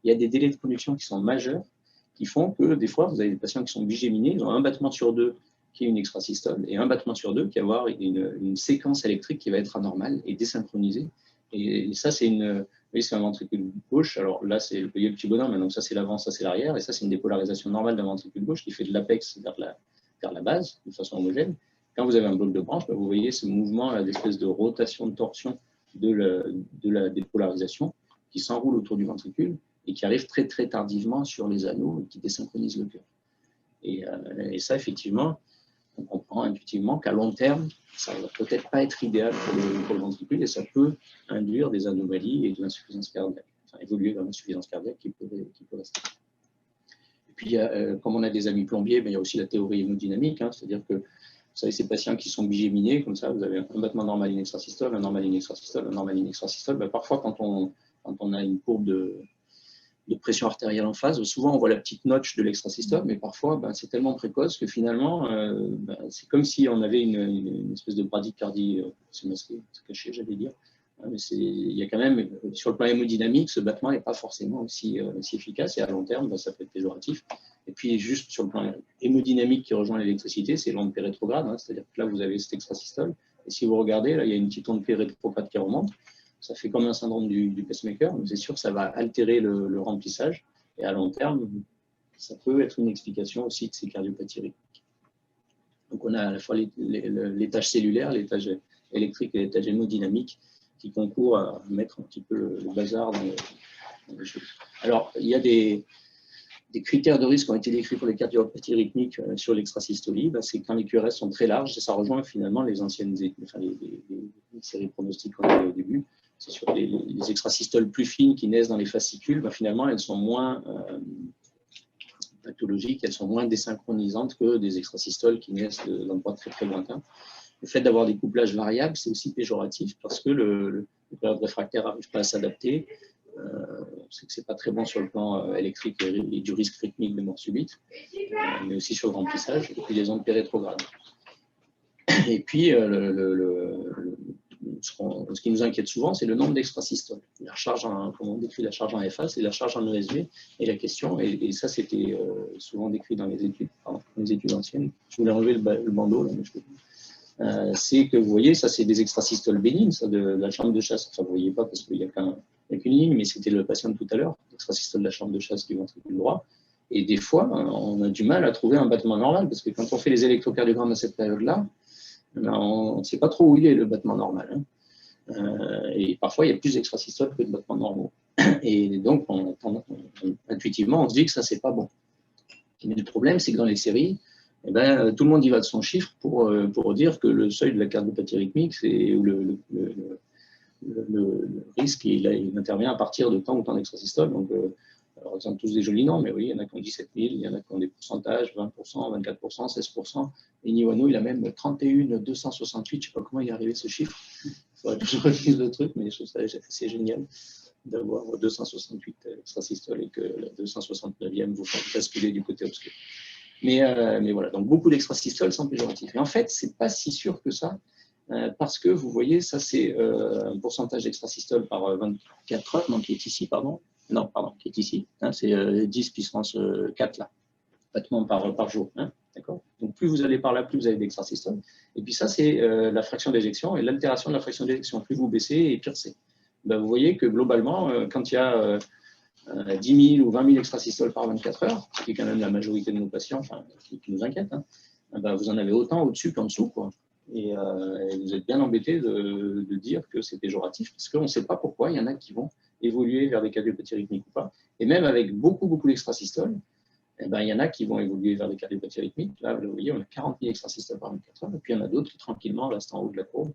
il y a des délais de conduction qui sont majeurs, qui font que des fois, vous avez des patients qui sont bigéminés, ils ont un battement sur deux qui est une extrasystole, et un battement sur deux qui va avoir une séquence électrique qui va être anormale et désynchronisée. Et ça, c'est un ventricule gauche. Alors là, vous voyez le petit bonhomme, donc ça c'est l'avant, ça c'est l'arrière, et ça c'est une dépolarisation normale d'un ventricule gauche qui fait de l'apex vers la base de façon homogène. Quand vous avez un bloc de branche, vous voyez ce mouvement d'espèce de rotation, de torsion de la dépolarisation qui s'enroule autour du ventricule et qui arrive très très tardivement sur les anneaux et qui désynchronise le cœur. Et ça, effectivement, on comprend intuitivement qu'à long terme, ça ne va peut-être pas être idéal pour le ventricule et ça peut induire des anomalies et de l'insuffisance cardiaque, enfin évoluer vers l'insuffisance cardiaque qui peut rester. Et puis, comme on a des amis plombiers, il y a aussi la théorie hémodynamique, c'est-à-dire que vous savez, ces patients qui sont bigéminés, comme ça, vous avez un battement normal in extrasystole, un normal in extrasystole, un normal in extrasystole. Parfois, quand on a une courbe de pression artérielle en phase, souvent on voit la petite notch de l'extrasystole, mais parfois c'est tellement précoce que finalement c'est comme si on avait une espèce de bradycardie, c'est masqué, c'est caché, j'allais dire. Mais il y a quand même, sur le plan hémodynamique, ce battement n'est pas forcément aussi efficace et à long terme, ça peut être péjoratif. Et puis juste sur le plan hémodynamique qui rejoint l'électricité, c'est l'onde pérétrograde, c'est-à-dire que là vous avez cet extrasystole, et si vous regardez, là il y a une petite onde pérétrograde qui remonte. ça fait comme un syndrome du pacemaker, mais c'est sûr que ça va altérer le remplissage. Et à long terme, ça peut être une explication aussi de ces cardiopathies rythmiques. Donc on a à la fois les tâches cellulaires, les tâches électriques et les tâches hémodynamiques qui concourent à mettre un petit peu le bazar dans les choses. Alors, il y a des critères de risque qui ont été décrits pour les cardiopathies rythmiques sur l'extrasystolie. C'est quand les QRS sont très larges, et ça rejoint finalement les anciennes les séries pronostiques qu'on avait au début. C'est sur les extrasystoles plus fines qui naissent dans les fascicules, finalement, elles sont moins pathologiques, elles sont moins désynchronisantes que des extrasystoles qui naissent d'endroits très très lointains. Le fait d'avoir des couplages variables, c'est aussi péjoratif parce que le période réfractaire n'arrive pas à s'adapter. C'est que ce n'est pas très bon sur le plan électrique et du risque rythmique de mort subite, mais aussi sur le remplissage, et puis les ondes pérétrogrades. Et puis, ce qui nous inquiète souvent, c'est le nombre d'extrasystoles. La charge comme on décrit la charge en FA, c'est la charge en ESV. Et la question, et ça c'était souvent décrit dans les études anciennes, je voulais enlever le bandeau, là, mais je peux pas. C'est que vous voyez, ça c'est des extrasystoles bénignes, ça de la chambre de chasse. Enfin, vous ne voyez pas parce qu'il n'y a qu'une ligne, mais c'était le patient de tout à l'heure, l'extrasystole de la chambre de chasse du ventricule droit. Et des fois, on a du mal à trouver un battement normal parce que quand on fait les électrocardiogrammes à cette période-là, on ne sait pas trop où il est le battement normal. Et parfois, il y a plus d'extrasystoles que de battements normaux. Et donc, intuitivement, on se dit que ça, c'est pas bon. Mais le problème, c'est que dans les séries, tout le monde y va de son chiffre pour dire que le seuil de la cardiopathie rythmique, c'est le risque, il intervient à partir de tant ou tant d'extrasystoles. Donc, alors, ils ont tous des jolis noms, mais oui, il y en a qui ont 17 000, il y en a qui ont des pourcentages, 20%, 24%, 16%. Et Niwano, il a même 31 268, je ne sais pas comment il est arrivé ce chiffre. Il faudrait que je relise le truc, mais je trouve ça assez génial d'avoir 268 extrasystoles et que la 269e vous fait basculer du côté obscur. Mais voilà, donc beaucoup d'extrasystoles sont péjoratifs. Et en fait, ce n'est pas si sûr que ça, parce que vous voyez, ça c'est un pourcentage d'extrasystoles par 24 heures, donc qui est ici, qui est ici, c'est 10 puissance 4 là, battements par jour, d'accord. Donc plus vous allez par là, plus vous avez d'extrasystoles. Et puis ça, c'est la fraction d'éjection et l'altération de la fraction d'éjection. Plus vous baissez, et pire c'est. Vous voyez que globalement, quand il y a 10 000 ou 20 000 extrasystoles par 24 heures, ce qui est quand même la majorité de nos patients, qui nous inquiète, vous en avez autant au-dessus qu'en dessous, quoi. Et vous êtes bien embêté de dire que c'est péjoratif, parce qu'on ne sait pas pourquoi il y en a qui vont évoluer vers des cardiopathies rythmiques ou pas. Et même avec beaucoup d'extrasystoles, il y en a qui vont évoluer vers des cardiopathies rythmiques. Là, vous voyez, on a 40 000 extrasystoles par 24 heures, et puis il y en a d'autres qui tranquillement restent en haut de la courbe.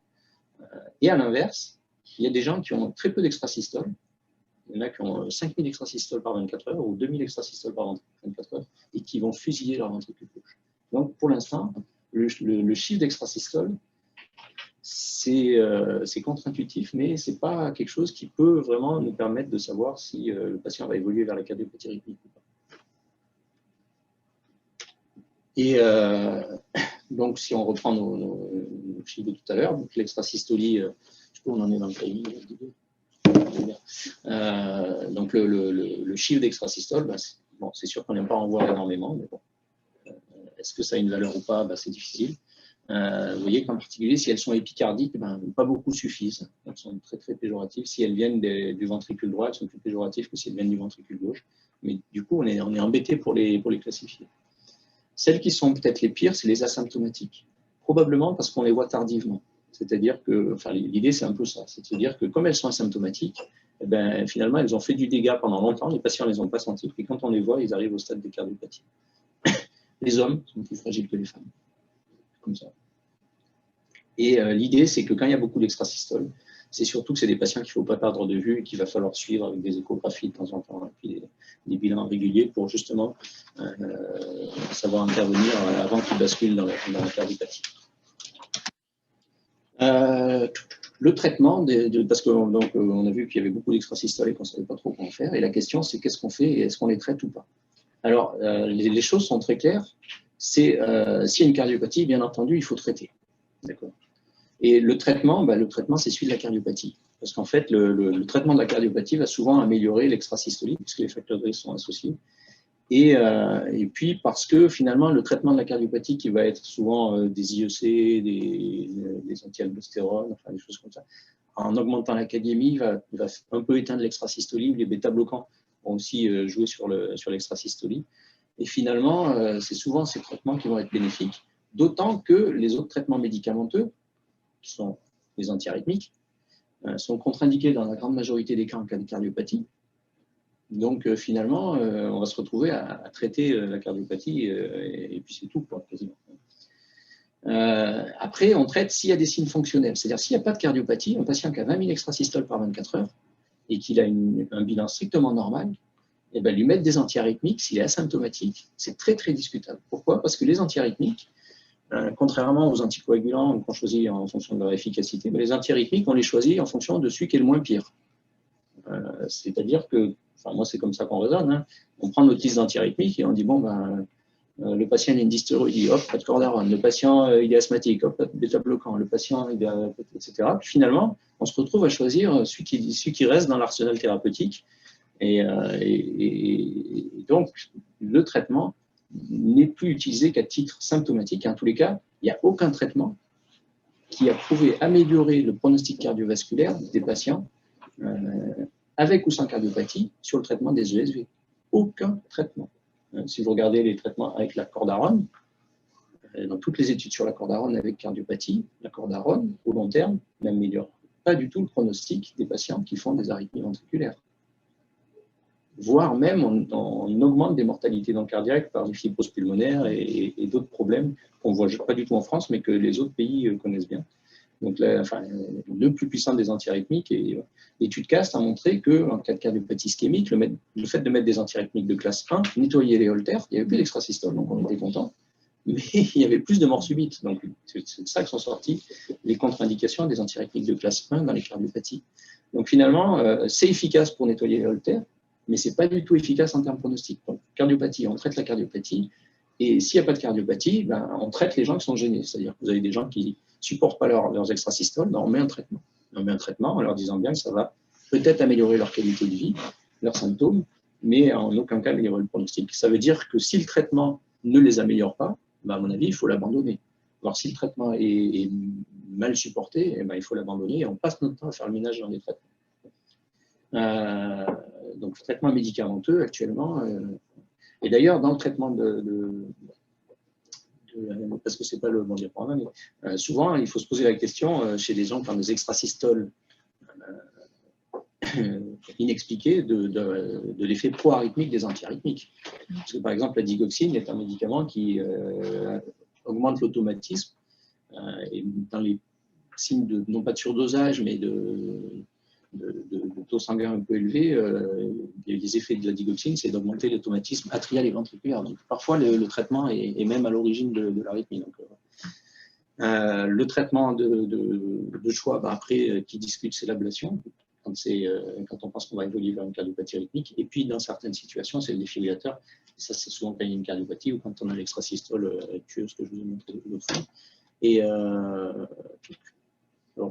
Et à l'inverse, il y a des gens qui ont très peu d'extrasystoles. Il y en a qui ont 5 000 extrasystoles par 24 heures ou 2 000 extrasystoles par 24 heures et qui vont fusiller leur ventricule gauche. Donc, pour l'instant, le chiffre d'extrasystoles, c'est contre-intuitif, mais ce n'est pas quelque chose qui peut vraiment nous permettre de savoir si le patient va évoluer vers la cardiopathie rythmique ou pas. Et donc, si on reprend nos chiffres de tout à l'heure, donc l'extrasystolie, je sais pas où on en est dans le pays. Donc, le chiffre d'extrasystole, c'est sûr qu'on n'aime pas en voir énormément, mais bon, est-ce que ça a une valeur ou pas, c'est difficile. Vous voyez qu'en particulier, si elles sont épicardiques, pas beaucoup suffisent. Elles sont très, très péjoratives. Si elles viennent du ventricule droit, elles sont plus péjoratives que si elles viennent du ventricule gauche. Mais du coup, on est embêté pour les classifier. Celles qui sont peut-être les pires, c'est les asymptomatiques. Probablement parce qu'on les voit tardivement. C'est-à-dire que, l'idée, c'est un peu ça. C'est-à-dire que comme elles sont asymptomatiques, finalement, elles ont fait du dégât pendant longtemps. Les patients ne les ont pas sentis. Puis quand on les voit, ils arrivent au stade des cardiopathies. Les hommes sont plus fragiles que les femmes. Comme ça. Et l'idée, c'est que quand il y a beaucoup d'extrasystoles, c'est surtout que c'est des patients qu'il ne faut pas perdre de vue et qu'il va falloir suivre avec des échographies de temps en temps et puis des bilans réguliers pour justement savoir intervenir avant qu'ils basculent dans la cardiopathie. Le traitement, parce qu'on a vu qu'il y avait beaucoup d'extrasystoles et qu'on ne savait pas trop quoi en faire, et la question c'est qu'est-ce qu'on fait et est-ce qu'on les traite ou pas. Alors, les choses sont très claires, s'il y a une cardiopathie, bien entendu, il faut traiter. D'accord. Et le traitement, c'est celui de la cardiopathie. Parce qu'en fait, le traitement de la cardiopathie va souvent améliorer l'extrasystolie, puisque les facteurs de risque sont associés. Et puis, parce que finalement, le traitement de la cardiopathie, qui va être souvent des IEC, des anti-aldostérone, des choses comme ça, en augmentant l'académie, va un peu éteindre l'extrasystolie. Les bêta-bloquants vont aussi jouer sur l'extrasystolie. Et finalement, c'est souvent ces traitements qui vont être bénéfiques, d'autant que les autres traitements médicamenteux, qui sont les antiarythmiques, sont contre-indiqués dans la grande majorité des cas en cas de cardiopathie. Donc finalement, on va se retrouver à traiter la cardiopathie et puis c'est tout, quoi, quasiment. Après, on traite s'il y a des signes fonctionnels, c'est-à-dire s'il n'y a pas de cardiopathie, un patient qui a 20 000 extrasystoles par 24 heures et qu'il a un bilan strictement normal, et ben, lui mettre des antiarythmiques, s'il est asymptomatique, c'est très très discutable. Pourquoi? Parce que les antiarythmiques, contrairement aux anticoagulants qu'on choisit en fonction de leur efficacité, mais les antiarythmiques, on les choisit en fonction de celui qui est le moins pire. C'est-à-dire que, enfin moi c'est comme ça qu'on raisonne, hein. On prend notre liste d'antiarythmiques et on dit bon ben le patient il a une dystéroïdie, hop, pas de cordarone, le patient il est asthmatique, hop, pas de bêta-bloquant, le patient il a, etc. Puis finalement, on se retrouve à choisir celui qui reste dans l'arsenal thérapeutique. Et donc, le traitement n'est plus utilisé qu'à titre symptomatique. En tous les cas, il n'y a aucun traitement qui a prouvé améliorer le pronostic cardiovasculaire des patients avec ou sans cardiopathie sur le traitement des ESV. Aucun traitement. Si vous regardez les traitements avec la cordarone, dans toutes les études sur la cordarone avec cardiopathie, la cordarone, au long terme, n'améliore pas du tout le pronostic des patients qui font des arythmies ventriculaires. Voire même on augmente des mortalités cardiaques par les fibroses pulmonaires et d'autres problèmes qu'on ne voit pas du tout en France, mais que les autres pays connaissent bien. Donc, le plus puissant des antiarythmiques, et l'étude CAST a montré qu'en cas de cardiopathie ischémique, le fait de mettre des antiarythmiques de classe 1 nettoyait les holters, il n'y avait plus d'extrasystole, donc on était content, mais il y avait plus de morts subites. Donc, c'est de ça que sont sorties les contre-indications des antiarythmiques de classe 1 dans les cardiopathies. Donc, finalement, c'est efficace pour nettoyer les holters, mais ce n'est pas du tout efficace en termes pronostiques. Donc, cardiopathie, on traite la cardiopathie, et s'il n'y a pas de cardiopathie, ben, on traite les gens qui sont gênés. C'est-à-dire que vous avez des gens qui ne supportent pas leurs extrasystoles, ben, on met un traitement. On met un traitement en leur disant bien que ça va peut-être améliorer leur qualité de vie, leurs symptômes, mais en aucun cas améliorer le pronostic. Ça veut dire que si le traitement ne les améliore pas, ben, à mon avis, il faut l'abandonner. Alors, si le traitement est mal supporté, eh ben, il faut l'abandonner et on passe notre temps à faire le ménage dans des traitements. Donc, le traitement médicamenteux, actuellement, et d'ailleurs, dans le traitement parce que ce n'est pas le bon diaporama, mais souvent, il faut se poser la question chez des gens qui ont des extrasystoles inexpliqués de l'effet pro-arythmique des antiarythmiques. Parce que, par exemple, la digoxine est un médicament qui augmente l'automatisme et dans les signes non pas de surdosage, mais de taux sanguin un peu élevé, les effets de la digoxine, c'est d'augmenter l'automatisme atrial et ventriculaire. Donc, parfois, le traitement est même à l'origine de l'arythmie. Donc, le traitement de choix, après, qui discute, c'est l'ablation, quand on pense qu'on va évoluer vers une cardiopathie arythmique. Et puis, dans certaines situations, c'est le défibrillateur. Et ça, c'est souvent quand il y a une cardiopathie ou quand on a l'extrasystole tueuse que je vous ai montré l'autre fois. Et alors,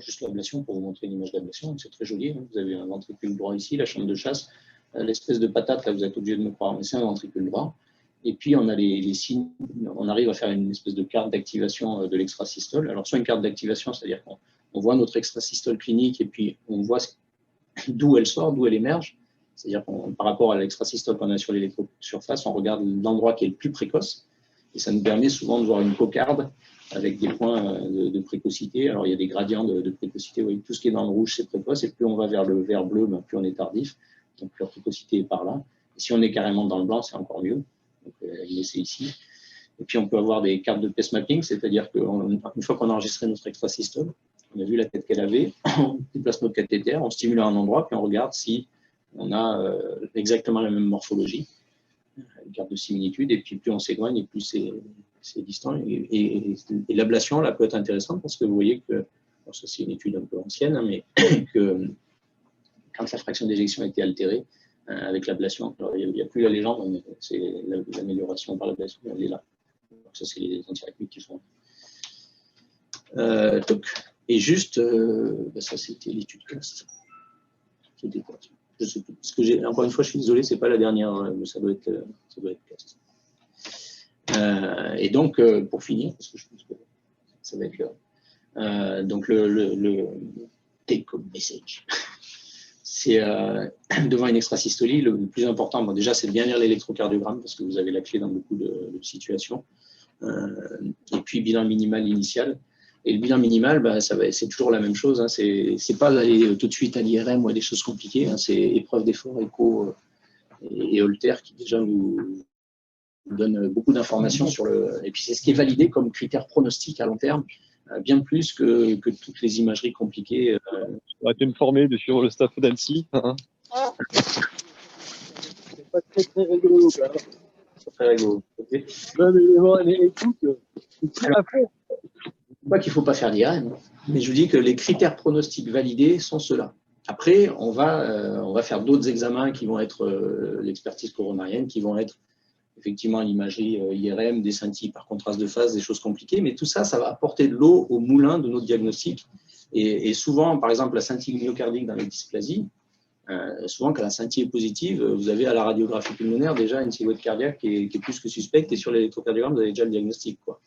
juste l'ablation, pour vous montrer une image d'ablation, c'est très joli. Hein. Vous avez un ventricule droit ici, la chambre de chasse. L'espèce de patate, là, vous êtes obligé de me croire, mais c'est un ventricule droit. Et puis, on a les signes, on arrive à faire une espèce de carte d'activation de l'extrasystole. Alors, soit une carte d'activation, c'est-à-dire qu'on voit notre extrasystole clinique et puis on voit d'où elle sort, d'où elle émerge. C'est-à-dire par rapport à l'extrasystole qu'on a sur l'électrosurface, on regarde l'endroit qui est le plus précoce. Et ça nous permet souvent de voir une cocarde avec des points de précocité. Alors, il y a des gradients de précocité. Vous voyez, tout ce qui est dans le rouge, c'est précoce. Et plus on va vers le vert bleu, ben, plus on est tardif. Donc, la précocité est par là. Et si on est carrément dans le blanc, c'est encore mieux. Donc, c'est ici. Et puis, on peut avoir des cartes de pacemapping, c'est-à-dire qu'une fois qu'on a enregistré notre extrasystole, on a vu la tête qu'elle avait, on déplace notre cathéter, on stimule à un endroit, puis on regarde si on a exactement la même morphologie, une carte de similitude. Et puis, plus on s'éloigne, et plus c'est distant. Et l'ablation, là, peut être intéressante parce que vous voyez que, bon, ça c'est une étude un peu ancienne, hein, mais que quand la fraction d'éjection a été altérée avec l'ablation, il n'y a plus la légende, mais c'est l'amélioration par l'ablation, elle est là. Donc ça, c'est les antiarythmiques qui font. Et juste, ça c'était l'étude CAST. Je sais plus. Parce que encore une fois, je suis désolé, c'est pas la dernière, mais ça doit être CAST. Et donc, pour finir, parce que je pense que ça va être l'heure, donc take-home message. C'est devant une extrasystolie, le plus important, bon, déjà, c'est de bien lire l'électrocardiogramme parce que vous avez la clé dans beaucoup de situations. Et puis, bilan minimal initial. Et le bilan minimal, bah, c'est toujours la même chose. Hein. C'est pas aller tout de suite à l'IRM ou à des choses compliquées. Hein. C'est épreuve d'effort, écho et Holter qui déjà nous donne beaucoup d'informations sur le. Et puis, c'est ce qui est validé comme critère pronostic à long terme, bien plus que toutes les imageries compliquées. Tu été me former sur le staff d'Annecy. Hein. C'est pas très rigolo. Très rigolo. Okay. Non, mais écoute, c'est à fond. Pas qu'il ne faut pas faire d'IRM, mais je vous dis que les critères pronostiques validés sont ceux-là. Après, on va faire d'autres examens qui vont être l'expertise coronarienne, qui vont être effectivement l'imagerie IRM, des scintilles par contraste de phase, des choses compliquées, mais tout ça, ça va apporter de l'eau au moulin de notre diagnostic. Et souvent, par exemple, la scintille myocardique dans les dysplasies, souvent quand la scintille est positive, vous avez à la radiographie pulmonaire déjà une silhouette cardiaque qui est plus que suspecte, et sur l'électrocardiogramme, vous avez déjà le diagnostic, quoi.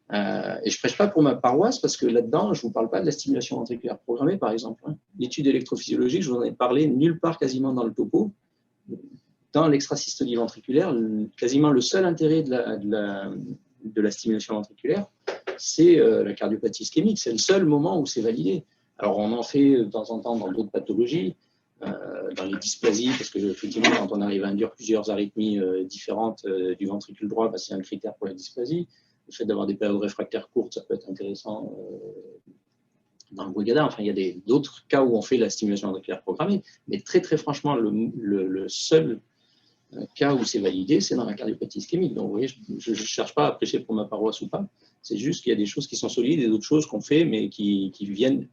Et je ne prêche pas pour ma paroisse parce que là-dedans, je ne vous parle pas de la stimulation ventriculaire programmée, par exemple. Hein. L'étude électrophysiologique, je vous en ai parlé nulle part quasiment dans le topo. Dans l'extrasystolie ventriculaire, quasiment le seul intérêt de la stimulation ventriculaire, c'est la cardiopathie ischémique. C'est le seul moment où c'est validé. Alors, on en fait de temps en temps dans d'autres pathologies, dans les dysplasies, parce que effectivement, quand on arrive à induire plusieurs arythmies différentes du ventricule droit, bah, c'est un critère pour la dysplasie. Le fait d'avoir des périodes réfractaires courtes, ça peut être intéressant dans le Brugada. Enfin, il y a d'autres cas où on fait la stimulation ventriculaire programmée. Mais très, très franchement, le seul cas où c'est validé, c'est dans la cardiopathie ischémique. Donc, vous voyez, je ne cherche pas à prêcher pour ma paroisse ou pas. C'est juste qu'il y a des choses qui sont solides et d'autres choses qu'on fait, mais qui viennent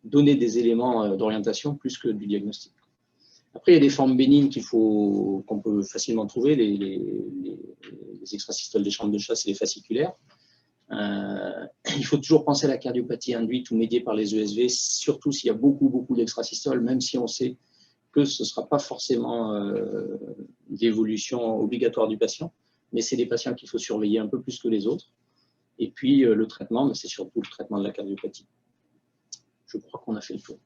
donner des éléments d'orientation plus que du diagnostic. Après, il y a des formes bénignes qu'on peut facilement trouver, les extrasystoles des chambres de chasse et les fasciculaires. Il faut toujours penser à la cardiopathie induite ou médiée par les ESV, surtout s'il y a beaucoup d'extrasystoles, même si on sait que ce ne sera pas forcément l'évolution obligatoire du patient, mais c'est des patients qu'il faut surveiller un peu plus que les autres. Et puis le traitement, c'est surtout le traitement de la cardiopathie. Je crois qu'on a fait le tour.